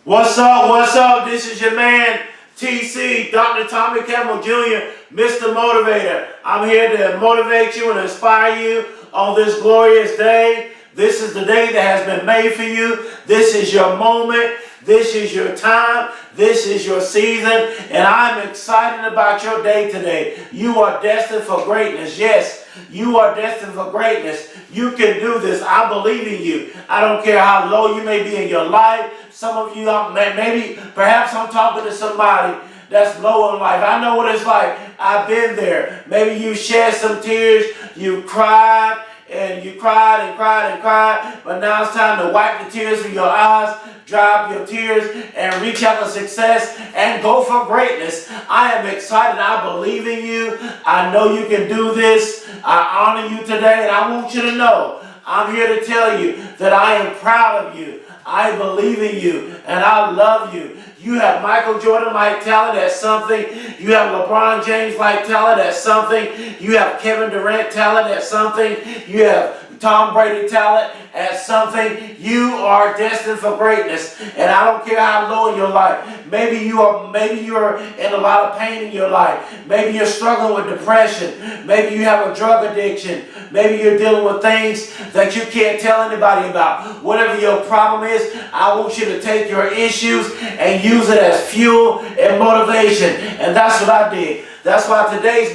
What's up? What's up? This is your man, TC, Dr. Tommy Campbell Jr., Mr. Motivator. I'm here to motivate you and inspire you on this glorious day. This is the day that has been made for you. This is your moment. This is your time. This is your season. And I'm excited about your day today. You are destined for greatness. Yes, you are destined for greatness. You can do this. I believe in you. I don't care how low you may be in your life. Some of you, perhaps I'm talking to somebody that's low in life. I know what it's like. I've been there. Maybe you shed some tears. You cried. And you cried and cried and cried, but now it's time to wipe the tears from your eyes, dry up your tears, and reach out to success and go for greatness. I am excited. I believe in you. I know you can do this. I honor you today, and I want you to know I'm here to tell you that I am proud of you. I believe in you, and I love you. You have Michael Jordan-like talent at something. You have LeBron James-like talent at something. You have Kevin Durant talent at something. You have Tom Brady talent at something. You are destined for greatness. And I don't care how low in your life. Maybe you're in a lot of pain in your life. Maybe you're struggling with depression. Maybe you have a drug addiction. Maybe you're dealing with things that you can't tell anybody about. Whatever your problem is, I want you to take your issues and use it as fuel and motivation. And that's what I did. That's why today's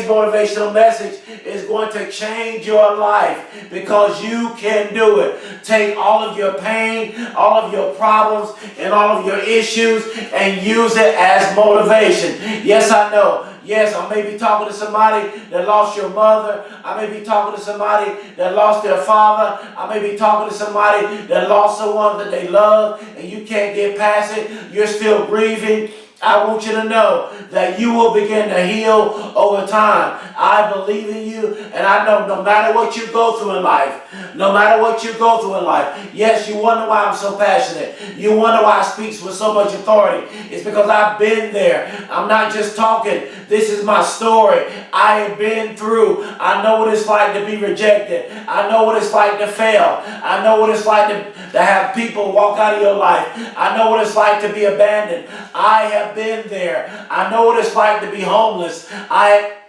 motivational message is going to change your life, because you can do it. Take all of your pain, all of your problems, and all of your issues and use it as motivation. Yes, I know. Yes, I may be talking to somebody that lost your mother. I may be talking to somebody that lost their father. I may be talking to somebody that lost someone that they love, and you can't get past it. You're still grieving. I want you to know that you will begin to heal over time. I believe in you, and I know no matter what you go through in life, yes, you wonder why I'm so passionate. You wonder why I speak with so much authority. It's because I've been there. I'm not just talking. This is my story. I have been through. I know what it's like to be rejected. I know what it's like to fail. I know what it's like to have people walk out of your life. I know what it's like to be abandoned. I have been there. I know what it's like to be homeless. I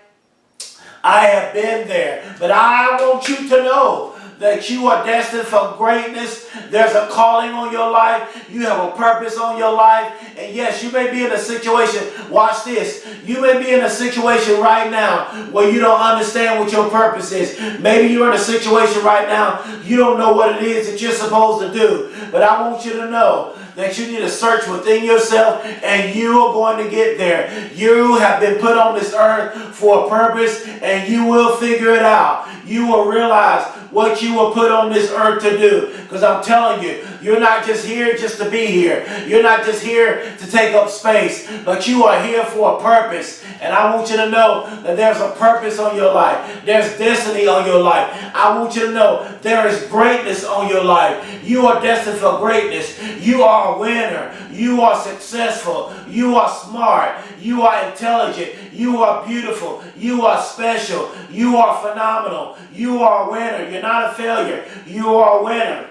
have been there. But I want you to know that you are destined for greatness. There's a calling on your life. You have a purpose on your life. And yes, you may be in a situation, watch this, you may be in a situation right now where you don't understand what your purpose is. Maybe you're in a situation right now, you don't know what it is that you're supposed to do. But I want you to know that you need to search within yourself, and you are going to get there. You have been put on this earth for a purpose, and you will figure it out. You will realize what you were put on this earth to do. Because I'm telling you, you're not just here just to be here. You're not just here to take up space, but you are here for a purpose. And I want you to know that there's a purpose on your life. There's destiny on your life. I want you to know there is greatness on your life. You are destined for greatness. You are a winner. You are successful. You are smart. You are intelligent. You are beautiful. You are special. You are phenomenal. You are a winner. You're not a failure. You are a winner.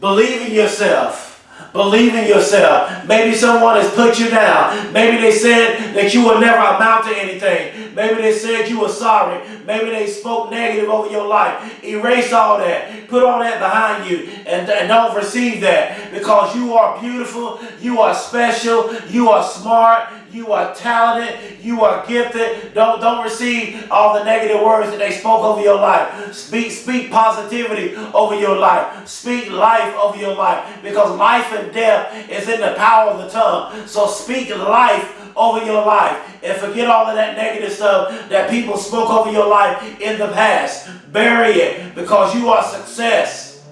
Believe in yourself. Believe in yourself. Maybe someone has put you down. Maybe they said that you will never amount to anything. Maybe they said you were sorry. Maybe they spoke negative over your life. Erase all that. Put all that behind you and don't receive that, because you are beautiful. You are special. You are smart. You are talented. You are gifted. Don't receive all the negative words that they spoke over your life. Speak positivity over your life. Speak life over your life, because life and death is in the power of the tongue. So speak life over your life and forget all of that negative stuff that people spoke over your life in the past. Bury it, because you are success.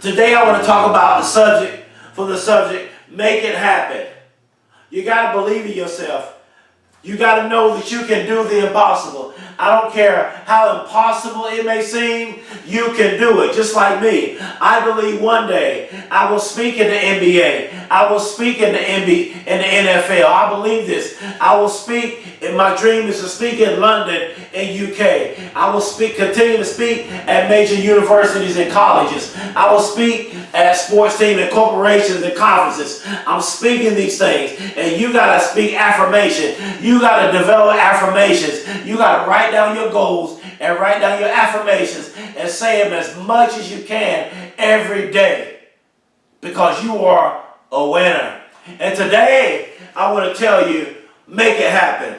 Today I want to talk about the subject, make it happen. You got to believe in yourself. You got to know that you can do the impossible. I don't care how impossible it may seem, you can do it, just like me. I believe one day I will speak in the NBA. I will speak in the NFL. I believe this. I will speak, and my dream is to speak in London and UK. I will continue to speak at major universities and colleges. I will speak at sports teams and corporations and conferences. I'm speaking these things, and you got to speak affirmation. You got to develop affirmations. You got to write down your goals and write down your affirmations and say them as much as you can every day, because you are a winner. And today, I want to tell you, make it happen.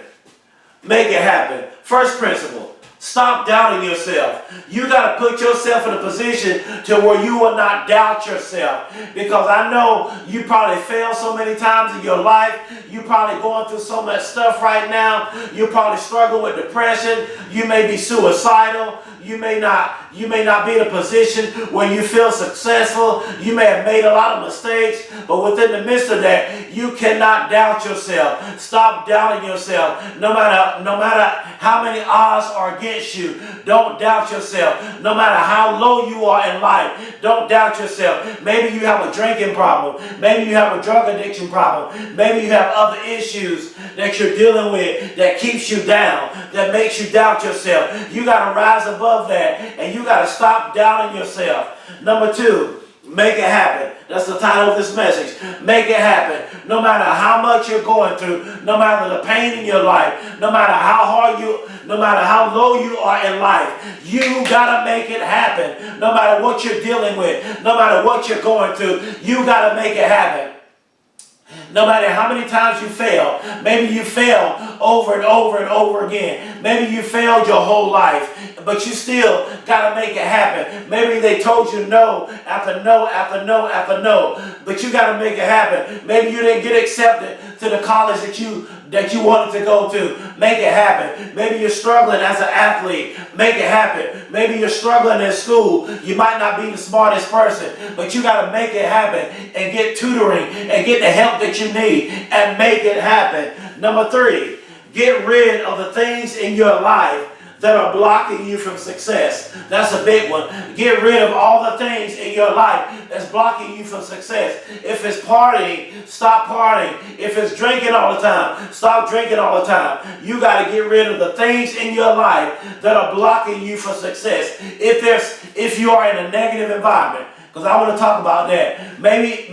Make it happen. First principle. Stop doubting yourself. You got to put yourself in a position to where you will not doubt yourself. Because I know you probably failed so many times in your life. You're probably going through so much stuff right now. You probably struggle with depression. You may be suicidal. You may not be in a position where you feel successful. You may have made a lot of mistakes, but within the midst of that, you cannot doubt yourself. Stop doubting yourself. No matter how many odds are against you, don't doubt yourself. No matter how low you are in life, don't doubt yourself. Maybe you have a drinking problem. Maybe you have a drug addiction problem. Maybe you have other issues that you're dealing with that keeps you down, that makes you doubt yourself. You got to rise above that, and you got to stop doubting yourself. Number 2, make it happen. That's the title of this message. Make it happen. No matter how much you're going through, no matter the pain in your life, no matter no matter how low you are in life, you got to make it happen. No matter what you're dealing with, no matter what you're going through, you got to make it happen. No matter how many times you fail, maybe you failed over and over and over again. Maybe you failed your whole life, but you still got to make it happen. Maybe they told you no after no after no after no, but you got to make it happen. Maybe you didn't get accepted to the college that you wanted to go to. Make it happen. Maybe you're struggling as an athlete. Make it happen. Maybe you're struggling in school. You might not be the smartest person, but you got to make it happen and get tutoring and get the help that you need and make it happen. Number 3, get rid of the things in your life that are blocking you from success. That's a big one. Get rid of all the things in your life that's blocking you from success. If it's partying, stop partying. If it's drinking all the time, stop drinking all the time. You got to get rid of the things in your life that are blocking you from success. If you are in a negative environment, because I want to talk about that. Maybe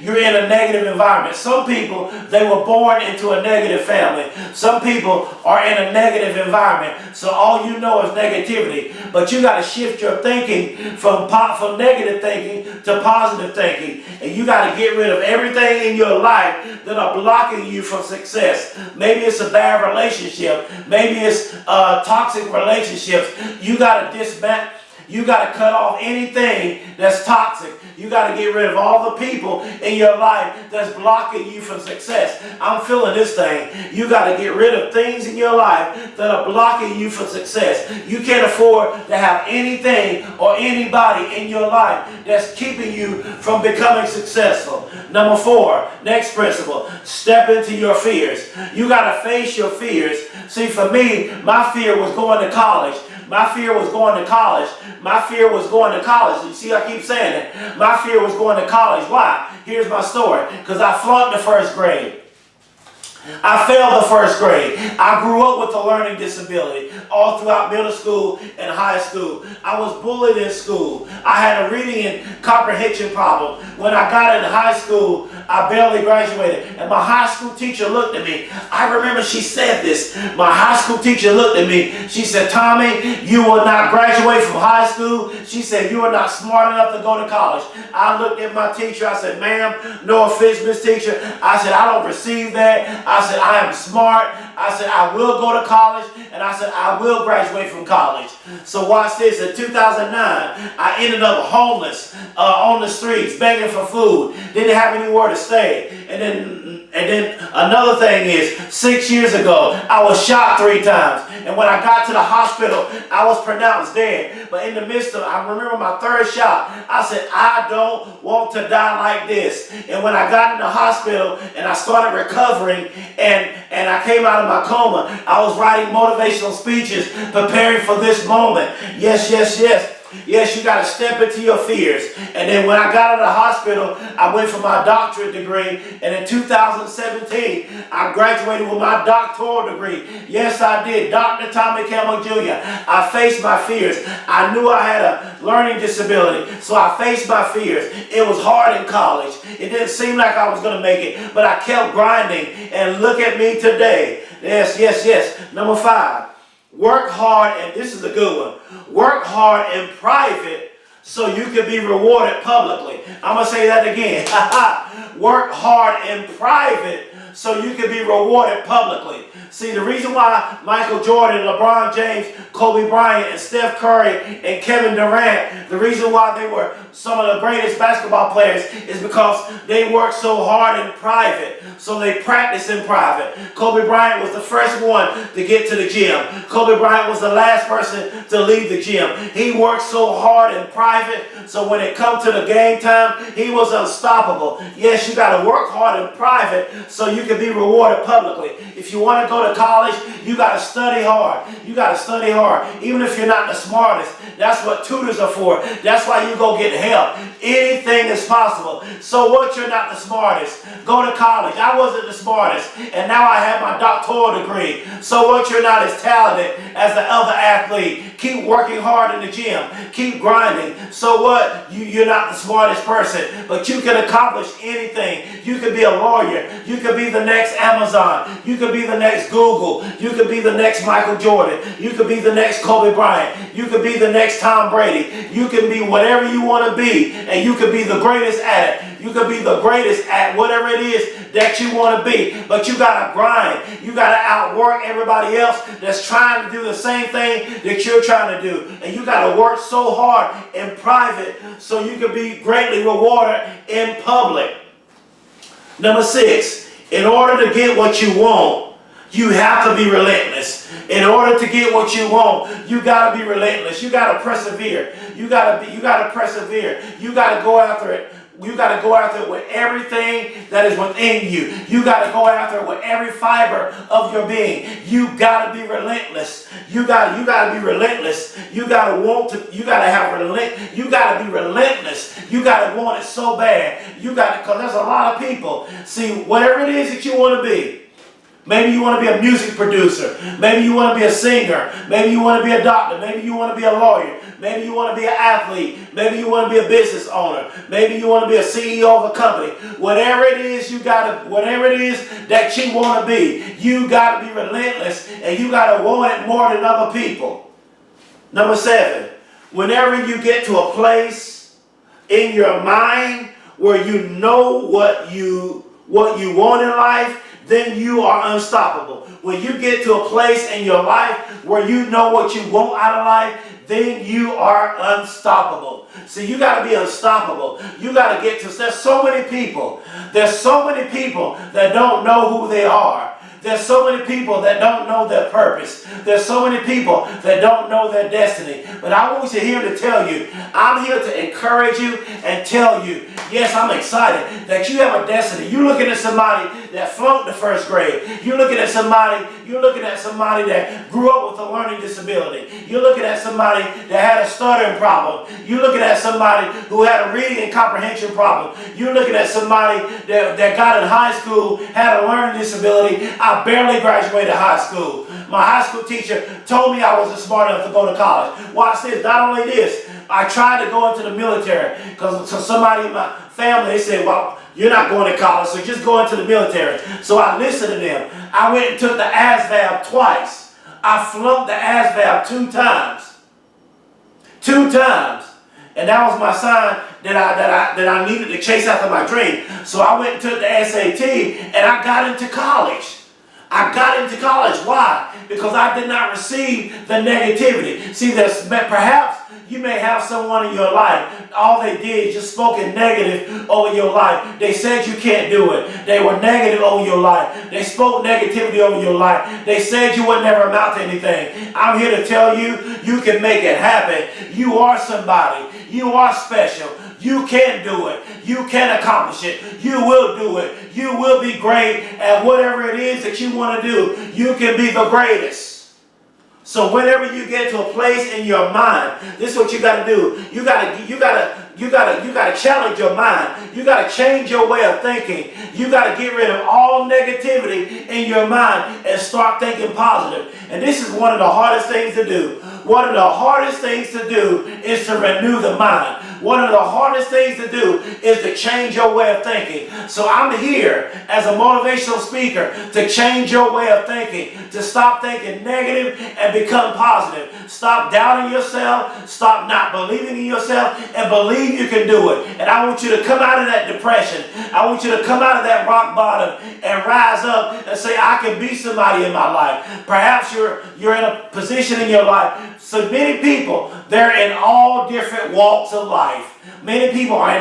you're in a negative environment. Some people, they were born into a negative family. Some people are in a negative environment. So all you know is negativity. But you got to shift your thinking from negative thinking to positive thinking. And you got to get rid of everything in your life that are blocking you from success. Maybe it's a bad relationship. Maybe it's toxic relationships. You got to dismantle. You got to cut off anything that's toxic. You got to get rid of all the people in your life that's blocking you from success. I'm feeling this thing. You got to get rid of things in your life that are blocking you from success. You can't afford to have anything or anybody in your life that's keeping you from becoming successful. Number 4, next principle, step into your fears. You got to face your fears. See, for me, my fear was going to college. My fear was going to college. My fear was going to college. You see, I keep saying it. My fear was going to college. Why? Here's my story. Because I flunked the first grade. I failed the first grade. I grew up with a learning disability all throughout middle school and high school. I was bullied in school. I had a reading and comprehension problem. When I got into high school, I barely graduated. And my high school teacher looked at me. I remember she said this. My high school teacher looked at me. She said, "Tommy, you will not graduate from high school." She said, "You are not smart enough to go to college." I looked at my teacher. I said, "Ma'am, no offense, Miss Teacher." I said, "I don't receive that." I said, "I am smart." I said, "I will go to college." And I said, "I will graduate from college." So watch this. In 2009, I ended up homeless on the streets, begging for food. Didn't have anywhere to stay. And then another thing is, 6 years ago, I was shot 3 times. And when I got to the hospital, I was pronounced dead. But in the midst of, I remember my 3rd shot, I said, "I don't want to die like this." And when I got in the hospital and I started recovering and I came out of my coma, I was writing motivational speeches, preparing for this moment. Yes, yes, yes. Yes, you got to step into your fears. And then when I got out of the hospital, I went for my doctorate degree. And in 2017, I graduated with my doctoral degree. Yes, I did. Dr. Tommy Campbell Jr. I faced my fears. I knew I had a learning disability, so I faced my fears. It was hard in college. It didn't seem like I was going to make it, but I kept grinding. And look at me today. Yes, yes, yes. Number 5. Work hard, and this is a good one. Work hard in private so you can be rewarded publicly. I'm going to say that again. Work hard in private so you can be rewarded publicly. See, the reason why Michael Jordan, LeBron James, Kobe Bryant, and Steph Curry, and Kevin Durant, the reason why they were some of the greatest basketball players is because they worked so hard in private. So they practiced in private. Kobe Bryant was the first one to get to the gym. Kobe Bryant was the last person to leave the gym. He worked so hard in private, so when it come to the game time, he was unstoppable. Yes, you got to work hard in private so you can be rewarded publicly. If you want to go to college, you got to study hard. You got to study hard. Even if you're not the smartest, that's what tutors are for. That's why you go get help. Anything is possible. So what, you're not the smartest? Go to college. I wasn't the smartest, and now I have my doctoral degree. So what, you're not as talented as the other athlete. Keep working hard in the gym. Keep grinding. So what, you're not the smartest person, but you can accomplish anything. You could be a lawyer. You could be the next Amazon. You could be the next Google. You could be the next Michael Jordan. You could be the next Kobe Bryant. You could be the next Tom Brady. You can be whatever you want to be, and you could be the greatest at it. You could be the greatest at whatever it is that you want to be, but you got to grind. You got to outwork everybody else that's trying to do the same thing that you're trying to do. And you got to work so hard in private so you can be greatly rewarded in public. Number 6, in order to get what you want, you have to be relentless. In order to get what you want, you got to be relentless. You got to persevere. You got to persevere. You got to go after it. You got to go after it with everything that is within you. You got to go after it with every fiber of your being. You got to be relentless. You got to be relentless. You got to want to. You got to have you got to be relentless. You got to want it so bad. You got to, because there's a lot of people. See, whatever it is that you want to be. Maybe you want to be a music producer. Maybe you want to be a singer. Maybe you want to be a doctor. Maybe you want to be a lawyer. Maybe you want to be an athlete. Maybe you want to be a business owner. Maybe you want to be a CEO of a company. Whatever it is whatever it is that you want to be, you got to be relentless, and you got to want it more than other people. Number 7, whenever you get to a place in your mind where you know what you want in life, then you are unstoppable. When you get to a place in your life where you know what you want out of life, then you are unstoppable. See, you got to be unstoppable. You got to get to, there's so many people that don't know who they are. There's so many people that don't know their purpose. There's so many people that don't know their destiny. But I want you here to tell you, I'm here to encourage you and tell you, yes, I'm excited that you have a destiny. You're looking at somebody that flunked the first grade. You're looking at somebody that grew up with a learning disability. You're looking at somebody that had a stuttering problem. You're looking at somebody who had a reading and comprehension problem. You're looking at somebody that got in high school, had a learning disability. I barely graduated high school. My high school teacher told me I wasn't smart enough to go to college. Watch this. Not only this, I tried to go into the military because somebody in my family, they said, well, you're not going to college, so just go into the military. So I listened to them. I went and took the ASVAB twice. I flunked the ASVAB 2 times. 2 times. And that was my sign that I needed to chase after my dream. So I went and took the SAT, and I got into college. I got into college. Why? Because I did not receive the negativity. See, perhaps you may have someone in your life, all they did is just spoken negative over your life. They said you can't do it. They were negative over your life. They spoke negativity over your life. They said you would never amount to anything. I'm here to tell you, you can make it happen. You are somebody. You are special. You can do it. You can accomplish it. You will do it. You will be great at whatever it is that you want to do. You can be the greatest. So whenever you get to a place in your mind, this is what you got to do. You got to challenge your mind. You got to change your way of thinking. You got to get rid of all negativity in your mind and start thinking positive. And this is one of the hardest things to do. One of the hardest things to do is to renew the mind. One of the hardest things to do is to change your way of thinking. So I'm here as a motivational speaker to change your way of thinking, to stop thinking negative and become positive. Stop doubting yourself, stop not believing in yourself, and believe you can do it. And I want you to come out of that depression. I want you to come out of that rock bottom and rise up and say, I can be somebody in my life. Perhaps you're in a position in your life. So many people, they're in all different walks of life. Many people are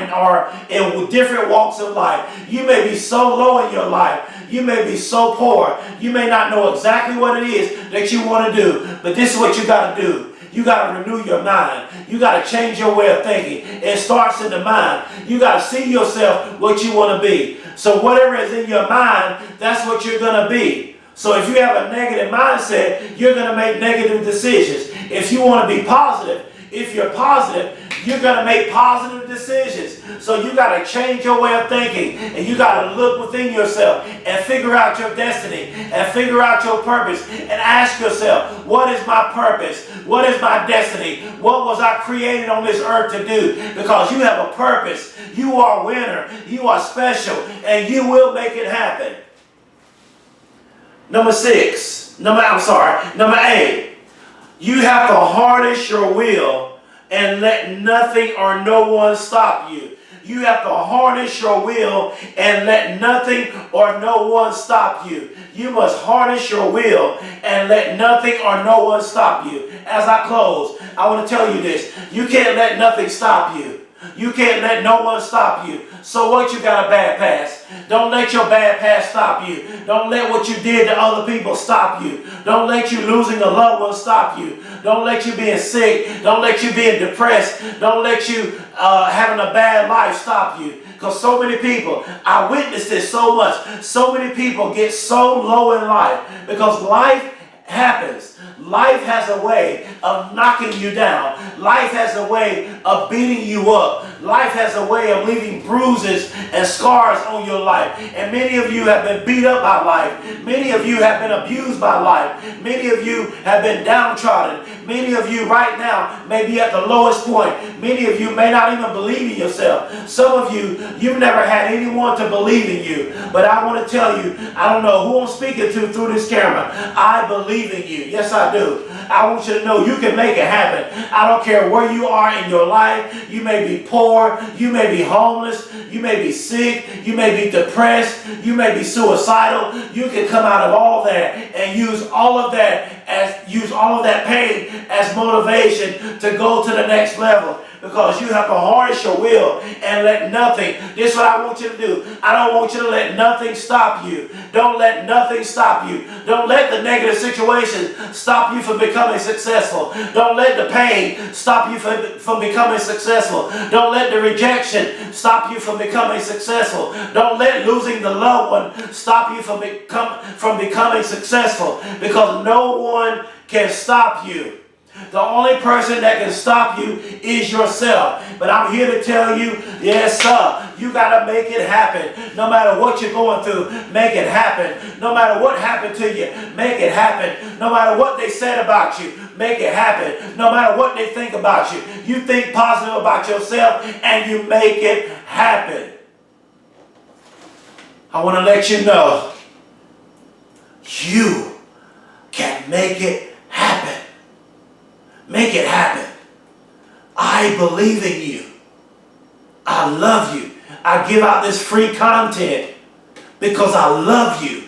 in different walks of life. You may be so low in your life. You may be so poor. You may not know exactly what it is that you want to do. But this is what you got to do. You got to renew your mind. You got to change your way of thinking. It starts in the mind. You got to see yourself what you want to be. So whatever is in your mind, that's what you're going to be. So if you have a negative mindset, you're going to make negative decisions. If you want to be positive, if you're positive, you're going to make positive decisions. So you got to change your way of thinking, and you got to look within yourself and figure out your destiny and figure out your purpose and ask yourself, what is my purpose? What is my destiny? What was I created on this earth to do? Because you have a purpose. You are a winner. You are special, and you will make it happen. Number 8. You have to harness your will and let nothing or no one stop you. You have to harness your will and let nothing or no one stop you. You must harness your will and let nothing or no one stop you. As I close, I want to tell you this. You can't let nothing stop you. You can't let no one stop you. So what, you got a bad past? Don't let your bad past stop you. Don't let what you did to other people stop you. Don't let you losing a loved one stop you. Don't let you being sick. Don't let you being depressed. Don't let you having a bad life stop you. Because so many people, I witnessed this so much. So many people get so low in life because life happens. Life has a way of knocking you down. Life has a way of beating you up. Life has a way of leaving bruises and scars on your life. And many of you have been beat up by life. Many of you have been abused by life. Many of you have been downtrodden. Many of you right now may be at the lowest point. Many of you may not even believe in yourself. Some of you, you've never had anyone to believe in you. But I want to tell you, I don't know who I'm speaking to through this camera. I believe in you. Yes, I do. I want you to know you can make it happen. I don't care where you are in your life. You may be poor. You may be homeless. You may be sick. You may be depressed. You may be suicidal. You can come out of all that and use all of that pain as motivation to go to the next level. Because you have to harness your will and let nothing. This is what I want you to do. I don't want you to let nothing stop you. Don't let nothing stop you. Don't let the negative situation stop you from becoming successful. Don't let the pain stop you from becoming successful. Don't let the rejection stop you from becoming successful. Don't let losing the loved one stop you from becoming successful. Because no one can stop you. The only person that can stop you is yourself. But I'm here to tell you, yes, sir, you got to make it happen. No matter what you're going through, make it happen. No matter what happened to you, make it happen. No matter what they said about you, make it happen. No matter what they think about you, you think positive about yourself and you make it happen. I want to let you know, you can make it happen. Make it happen. I believe in you. I love you. I give out this free content because I love you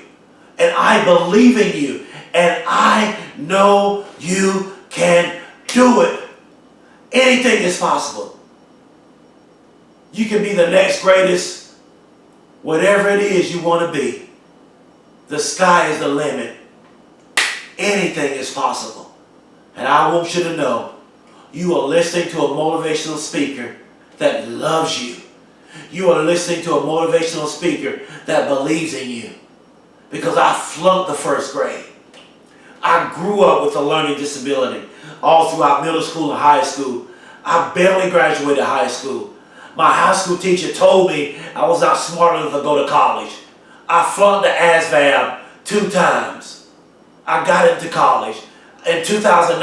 and I believe in you and I know you can do it. Anything is possible. You can be the next greatest, whatever it is you want to be. The sky is the limit. Anything is possible. And I want you to know, you are listening to a motivational speaker that loves you. You are listening to a motivational speaker that believes in you. Because I flunked the first grade. I grew up with a learning disability all throughout middle school and high school. I barely graduated high school. My high school teacher told me I was not smart enough to go to college. I flunked the ASVAB 2 times. I got into college. In 2009,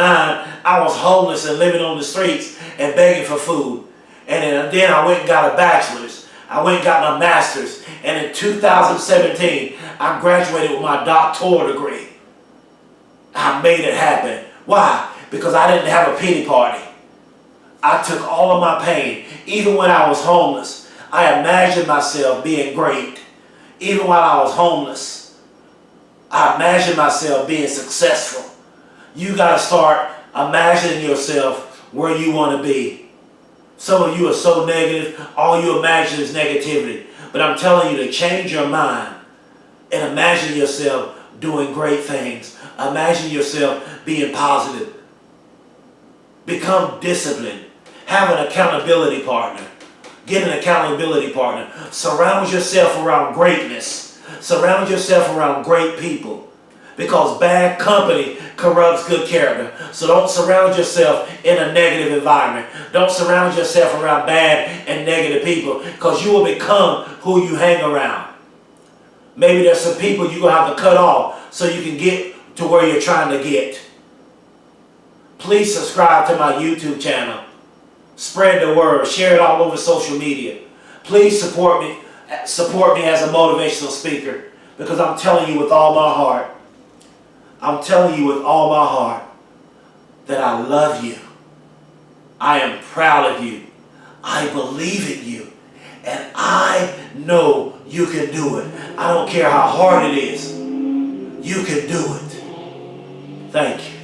I was homeless and living on the streets and begging for food. And then I went and got a bachelor's. I went and got my master's. And in 2017, I graduated with my doctoral degree. I made it happen. Why? Because I didn't have a pity party. I took all of my pain. Even when I was homeless, I imagined myself being great. Even while I was homeless, I imagined myself being successful. You got to start imagining yourself where you want to be. Some of you are so negative, all you imagine is negativity. But I'm telling you to change your mind and imagine yourself doing great things. Imagine yourself being positive. Become disciplined. Have an accountability partner. Get an accountability partner. Surround yourself around greatness. Surround yourself around great people. Because bad company corrupts good character. So don't surround yourself in a negative environment. Don't surround yourself around bad and negative people, because you will become who you hang around. Maybe there's some people you're going to have to cut off so you can get to where you're trying to get. Please subscribe to my YouTube channel. Spread the word. Share it all over social media. Please support me as a motivational speaker, because I'm telling you with all my heart, that I love you. I am proud of you. I believe in you. And I know you can do it. I don't care how hard it is. You can do it. Thank you.